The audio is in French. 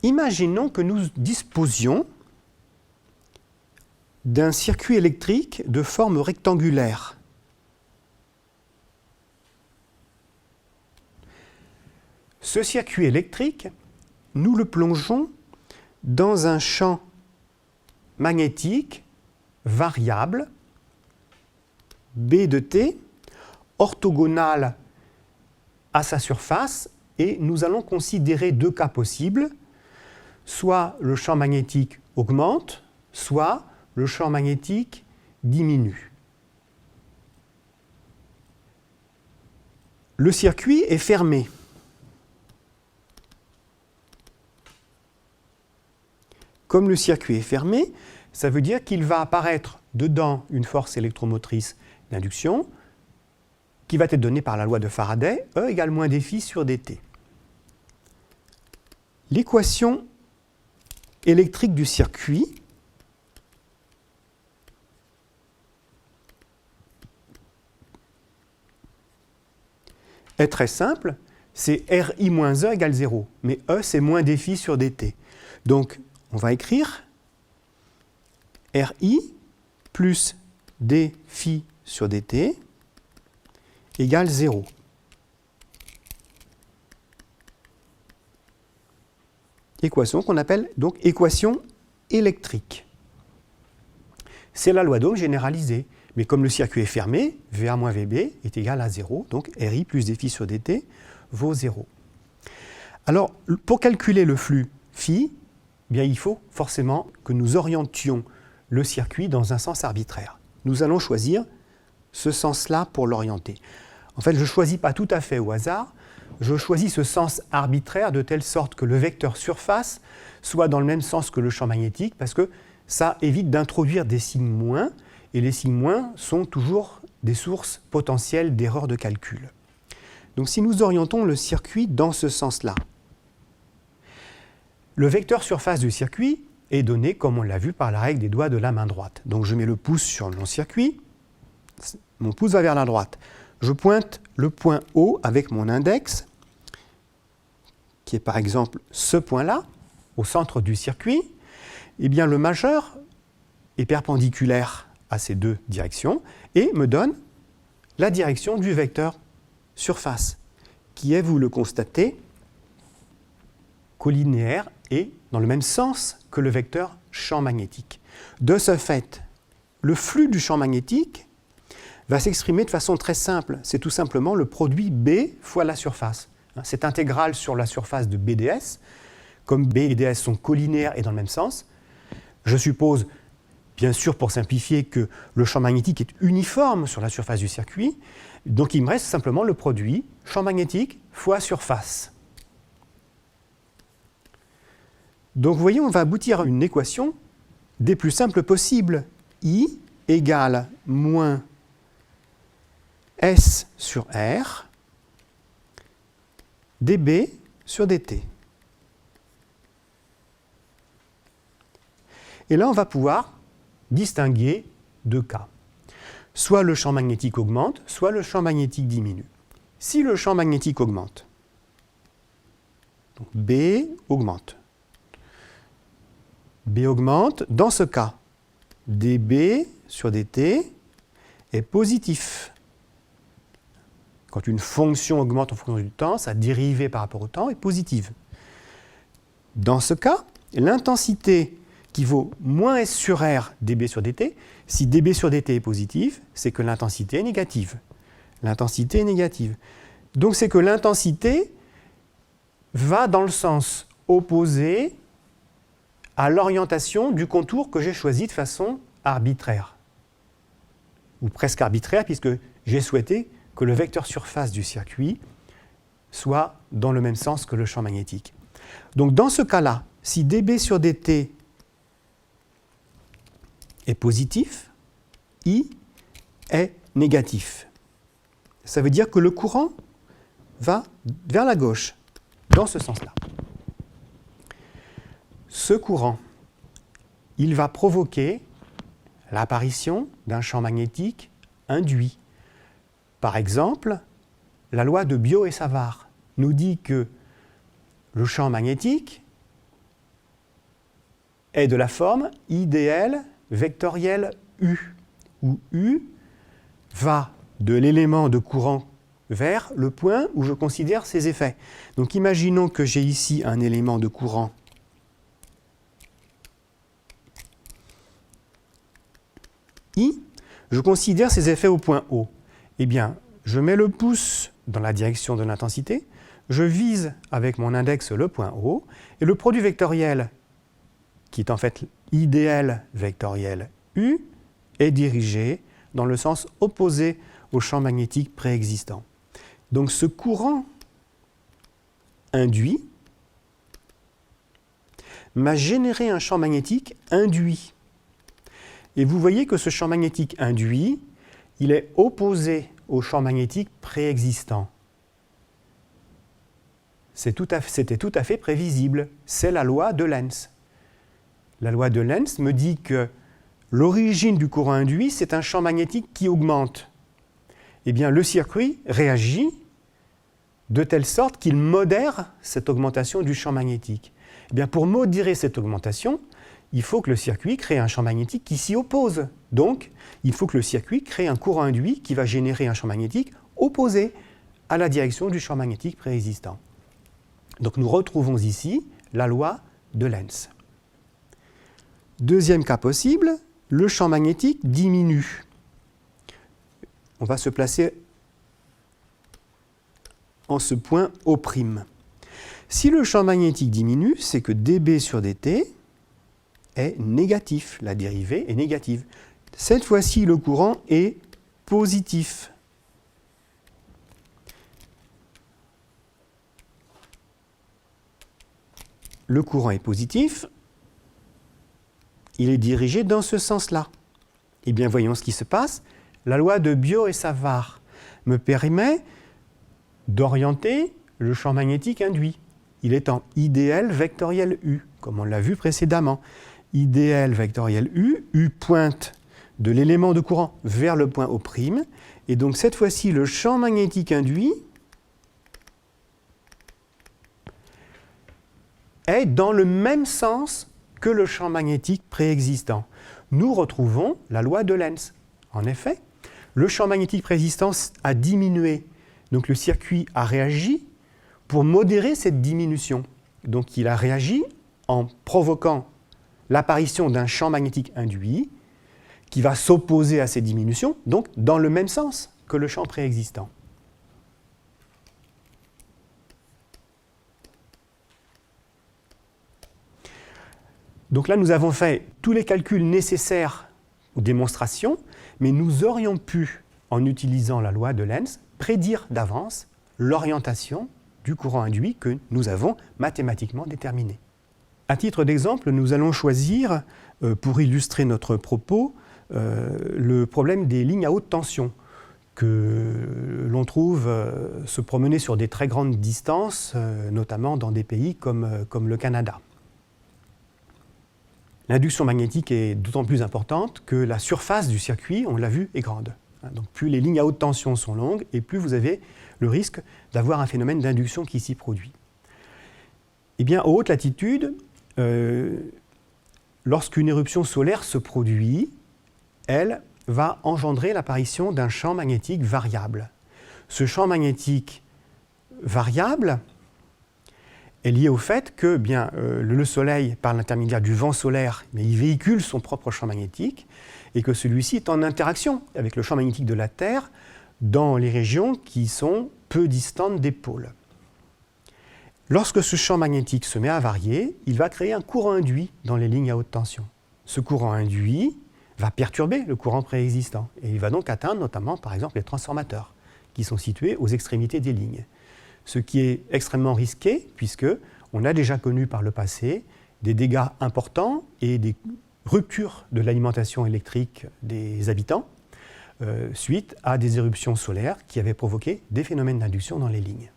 imaginons que nous disposions d'un circuit électrique de forme rectangulaire. Ce circuit électrique, nous le plongeons dans un champ magnétique variable B de t, orthogonal à sa surface, et nous allons considérer deux cas possibles. Soit le champ magnétique augmente, soit le champ magnétique diminue. Le circuit est fermé. Comme le circuit est fermé, ça veut dire qu'il va apparaître dedans une force électromotrice d'induction qui va être donnée par la loi de Faraday, E égale moins dφ sur dt. L'équation électrique du circuit est très simple, c'est RI moins E égale 0, mais E c'est moins dφ sur dt. Donc on va écrire RI plus dφ sur dt égale 0. Équation qu'on appelle donc équation électrique. C'est la loi d'Ohm généralisée. Mais comme le circuit est fermé, VA moins VB est égal à 0, donc RI plus dφ sur dt vaut 0. Alors, pour calculer le flux phi, eh bien, il faut forcément que nous orientions le circuit dans un sens arbitraire. Nous allons choisir ce sens-là pour l'orienter. En fait, je ne choisis pas tout à fait au hasard, je choisis ce sens arbitraire de telle sorte que le vecteur surface soit dans le même sens que le champ magnétique, parce que ça évite d'introduire des signes moins, et les signes moins sont toujours des sources potentielles d'erreurs de calcul. Donc si nous orientons le circuit dans ce sens-là, le vecteur surface du circuit est donné, comme on l'a vu, par la règle des doigts de la main droite. Donc je mets le pouce sur mon circuit, mon pouce va vers la droite. Je pointe le point O avec mon index, qui est par exemple ce point-là, au centre du circuit. Eh bien le majeur est perpendiculaire à ces deux directions et me donne la direction du vecteur surface, qui est, vous le constatez, collinéaire et dans le même sens que le vecteur champ magnétique. De ce fait, le flux du champ magnétique va s'exprimer de façon très simple. C'est tout simplement le produit B fois la surface. Cette intégrale sur la surface de BDS, comme B et DS sont collinéaires et dans le même sens, je suppose, bien sûr, pour simplifier, que le champ magnétique est uniforme sur la surface du circuit. Donc, il me reste simplement le produit champ magnétique fois surface. Donc, vous voyez, on va aboutir à une équation des plus simples possibles. I égale moins S sur R dB sur dt. Et là, on va pouvoir distinguer deux cas. Soit le champ magnétique augmente, soit le champ magnétique diminue. Si le champ magnétique augmente, donc B augmente. B augmente, dans ce cas, dB sur dt est positif. Quand une fonction augmente en fonction du temps, sa dérivée par rapport au temps est positive. Dans ce cas, l'intensité qui vaut moins S sur R dB sur dt, si dB sur dt est positif, c'est que l'intensité est négative. L'intensité est négative. Donc c'est que l'intensité va dans le sens opposé à l'orientation du contour que j'ai choisi de façon arbitraire. Ou presque arbitraire, puisque j'ai souhaité que le vecteur surface du circuit soit dans le même sens que le champ magnétique. Donc dans ce cas-là, si dB sur dt est positif, I est négatif. Ça veut dire que le courant va vers la gauche, dans ce sens-là. Ce courant, il va provoquer l'apparition d'un champ magnétique induit. Par exemple, la loi de Biot et Savart nous dit que le champ magnétique est de la forme IDL vectoriel U, où U va de l'élément de courant vers le point où je considère ces effets. Donc imaginons que j'ai ici un élément de courant I, je considère ces effets au point O. Eh bien, je mets le pouce dans la direction de l'intensité, je vise avec mon index le point O, et le produit vectoriel, qui est en fait IDL vectoriel U, est dirigé dans le sens opposé au champ magnétique préexistant. Donc ce courant induit m'a généré un champ magnétique induit. Et vous voyez que ce champ magnétique induit, il est opposé au champ magnétique préexistant. C'était tout à fait prévisible. C'est la loi de Lenz. La loi de Lenz me dit que l'origine du courant induit, c'est un champ magnétique qui augmente. Eh bien, le circuit réagit de telle sorte qu'il modère cette augmentation du champ magnétique. Eh bien, pour modérer cette augmentation, il faut que le circuit crée un champ magnétique qui s'y oppose. Donc, il faut que le circuit crée un courant induit qui va générer un champ magnétique opposé à la direction du champ magnétique préexistant. Donc, nous retrouvons ici la loi de Lenz. Deuxième cas possible, le champ magnétique diminue. On va se placer en ce point O'. Si le champ magnétique diminue, c'est que dB sur dt est négatif. La dérivée est négative. Cette fois-ci, le courant est positif. Le courant est positif. Il est dirigé dans ce sens-là. Eh bien, voyons ce qui se passe. La loi de Biot et Savart me permet d'orienter le champ magnétique induit. Il est en IDL vectoriel U, comme on l'a vu précédemment. IDL vectoriel U, U pointe de l'élément de courant vers le point O'. Et donc, cette fois-ci, le champ magnétique induit est dans le même sens que le champ magnétique préexistant. Nous retrouvons la loi de Lenz. En effet, le champ magnétique préexistant a diminué. Donc le circuit a réagi pour modérer cette diminution. Donc il a réagi en provoquant l'apparition d'un champ magnétique induit qui va s'opposer à cette diminution, donc dans le même sens que le champ préexistant. Donc là, nous avons fait tous les calculs nécessaires aux démonstrations, mais nous aurions pu, en utilisant la loi de Lenz, prédire d'avance l'orientation du courant induit que nous avons mathématiquement déterminé. À titre d'exemple, nous allons choisir, pour illustrer notre propos, le problème des lignes à haute tension que l'on trouve se promener sur des très grandes distances, notamment dans des pays comme le Canada. L'induction magnétique est d'autant plus importante que la surface du circuit, on l'a vu, est grande. Donc plus les lignes à haute tension sont longues et plus vous avez le risque d'avoir un phénomène d'induction qui s'y produit. Eh bien, aux hautes latitudes, lorsqu'une éruption solaire se produit, elle va engendrer l'apparition d'un champ magnétique variable. Ce champ magnétique variable est lié au fait que le Soleil, par l'intermédiaire du vent solaire, il véhicule son propre champ magnétique et que celui-ci est en interaction avec le champ magnétique de la Terre dans les régions qui sont peu distantes des pôles. Lorsque ce champ magnétique se met à varier, il va créer un courant induit dans les lignes à haute tension. Ce courant induit va perturber le courant préexistant et il va donc atteindre notamment, par exemple, les transformateurs qui sont situés aux extrémités des lignes. Ce qui est extrêmement risqué puisque on a déjà connu par le passé des dégâts importants et des ruptures de l'alimentation électrique des habitants suite à des éruptions solaires qui avaient provoqué des phénomènes d'induction dans les lignes.